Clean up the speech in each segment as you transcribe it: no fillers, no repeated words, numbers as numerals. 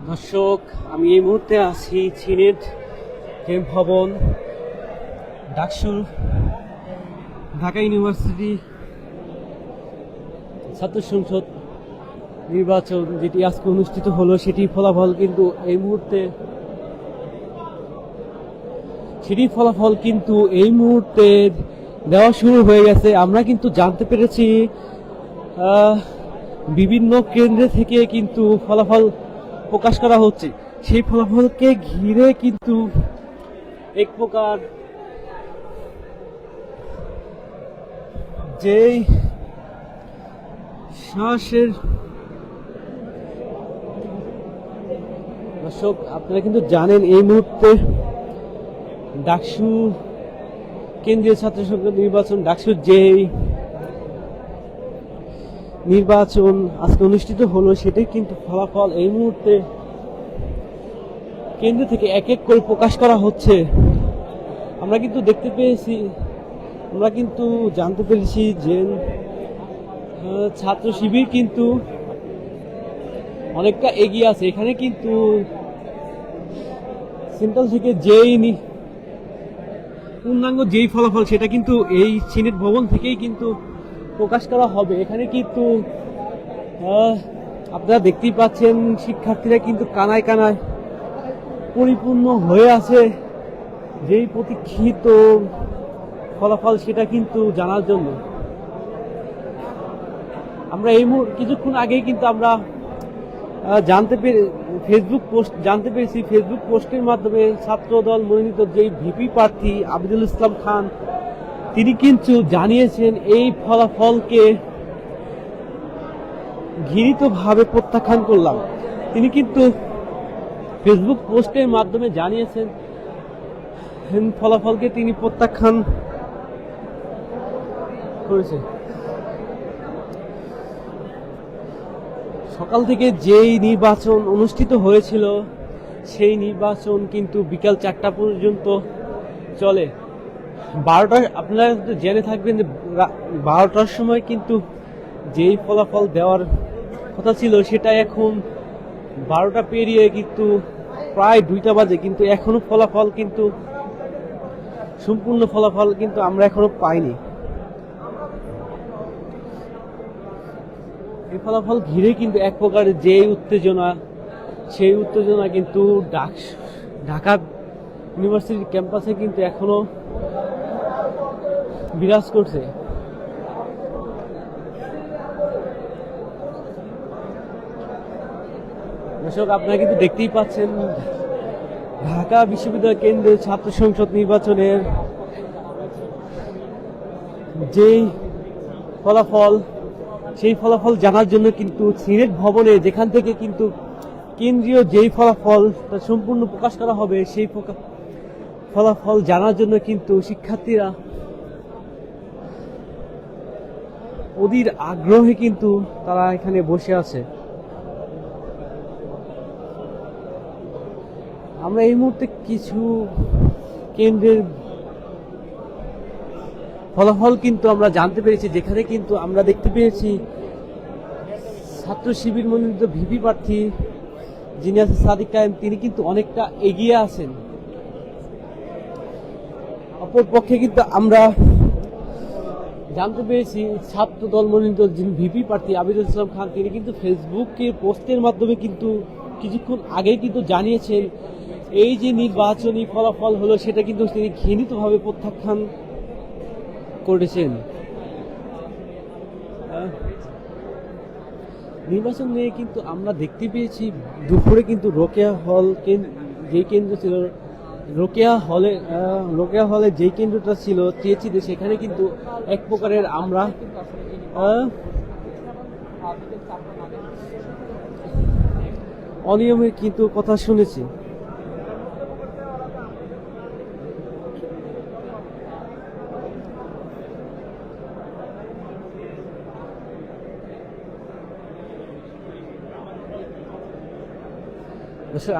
দর্শক, আমি এই মুহূর্তে আছি চীনের ক্যাম্প ভবন ডাকসু ঢাকা ইউনিভার্সিটি ছাত্র সংসদ নির্বাচন যেটি আজকে অনুষ্ঠিত হলো, সেটি ফলাফল কিন্তু এই মুহূর্তে দেওয়া শুরু হয়ে গেছে। আমরা কিন্তু জানতে পেরেছি বিভিন্ন কেন্দ্র থেকে কিন্তু ফলাফল প্রকাশ করা হচ্ছে। সেই ফলাফলকে ঘিরে কিন্তু এক প্রকার যেই সাহসের দর্শক, আপনারা কিন্তু জানেন এই মুহূর্তে ডাকসু কেন্দ্রীয় ছাত্র সংসদ নির্বাচন, ডাকসুর যেই নির্বাচন আজকে অনুষ্ঠিত হলো, সেটাই কিন্তু ফলাফল এই মুহূর্তে কেন্দ্র থেকে এক এক করে প্রকাশ করা হচ্ছে। আমরা কিন্তু জানতে পেরেছি যে ছাত্র শিবির কিন্তু অনেকটা এগিয়ে আছে। এখানে কিন্তু সেন্ট্রাল থেকে পূর্ণাঙ্গ যেই ফলাফল, সেটা কিন্তু এই সিনেট ভবন থেকেই কিন্তু প্রকাশ করা হবে। এখানে কিন্তু আপনারা দেখতেই পাচ্ছেন, শিক্ষার্থীরা কিন্তু কানায় কানায় পরিপূর্ণ হয়ে আছে যেই প্রতীক্ষিত ফলাফল সেটা কিন্তু জানার জন্য। আমরা কিছুক্ষণ আগেই কিন্তু আমরা জানতে পেরেছি ফেসবুক পোস্টের মাধ্যমে ছাত্রদল মনোনীত যেই ভিপি প্রার্থী আবিদুল ইসলাম খান, তিনি কিন্তু জানিয়েছেন এই ফলাফলকে ঘৃণিতভাবে প্রত্যাখ্যান করলাম। তিনি কিন্তু ফেসবুক পোস্টের মাধ্যমে জানিয়েছেন ফলাফলকে তিনি প্রত্যাখ্যান করেছে। সকাল থেকে যেই নির্বাচন অনুষ্ঠিত হয়েছিল, সেই নির্বাচন কিন্তু বিকাল 4টা পর্যন্ত চলে। 12টায় আপনারা জেনে থাকবেন যে 12টার সময় কিন্তু যেই ফলাফল দেওয়ার কথা ছিল, সেটা এখন 12টা পেরিয়ে কিন্তু প্রায় 2টা বাজে, কিন্তু এখনো সম্পূর্ণ ফলাফল কিন্তু আমরা এখনো পাইনি। এই ফলাফল ঘিরে কিন্তু এক প্রকার সেই উত্তেজনা কিন্তু ঢাকা ইউনিভার্সিটি ক্যাম্পাসে কিন্তু এখনো বিরাজ করছে। দর্শক, আপনারা কিন্তু দেখতেই পাচ্ছেন ঢাকা বিশ্ববিদ্যালয় কেন্দ্রের ছাত্র সংসদ নির্বাচনের যেই ফলাফল, সেই ফলাফল জানার জন্য কিন্তু সিনেট ভবনে, যেখান থেকে কিন্তু কেন্দ্রীয় যেই ফলাফল তা সম্পূর্ণ প্রকাশ করা হবে, সেই ফলাফল জানার জন্য কিন্তু শিক্ষার্থীরা অধীর আগ্রহে কিন্তু তারা এখানে বসে আছে। আমরা এই মুহূর্তে কিছু কেন্দ্রের ফলাফল কিন্তু আমরা জানতে পেরেছি, যেখানে কিন্তু আমরা দেখতে পেয়েছি ছাত্র শিবির মনোনীত ভিপি প্রার্থী যিনি আছেন সাদিক কায়েম, তিনি কিন্তু অনেকটা এগিয়ে আছেন। অপরপক্ষে কিন্তু আমরা জানতে পেরেছি ছাত্র দল মনোনীত যিনি ভিপি প্রার্থী আবিদুল ইসলাম খান, তিনি কিন্তু ফেসবুকের পোস্টের মাধ্যমে কিন্তু কিছুক্ষণ আগেই কিন্তু জানিয়েছেন এই যে নির্বাচনী ফলাফল হলো, সেটা কিন্তু তিনি ঘৃণিতভাবে প্রত্যাখ্যান করেছেন। নির্বাচন নিয়ে কিন্তু আমরা দেখতে পেয়েছি দুপুরে কিন্তু রোকেয়া হল যেই কেন্দ্র ছিল, রোকেয়া হলে যেই কেন্দ্রটা ছিল টিএসসিতে, সেখানে কিন্তু এক প্রকারের আমরা অনিয়মের কিন্তু কথা শুনেছি।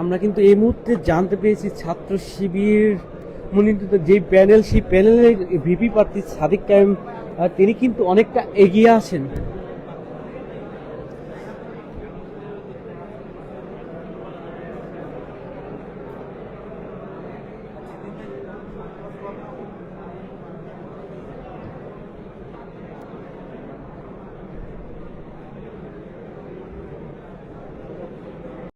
আমরা কিন্তু এই মুহূর্তে জানতে পেরেছি ছাত্র শিবির মনোনীত যে প্যানেল, সেই প্যানেলের ভিপি প্রার্থী সাদিক কায়েম, তিনি কিন্তু অনেকটা এগিয়ে আছেন।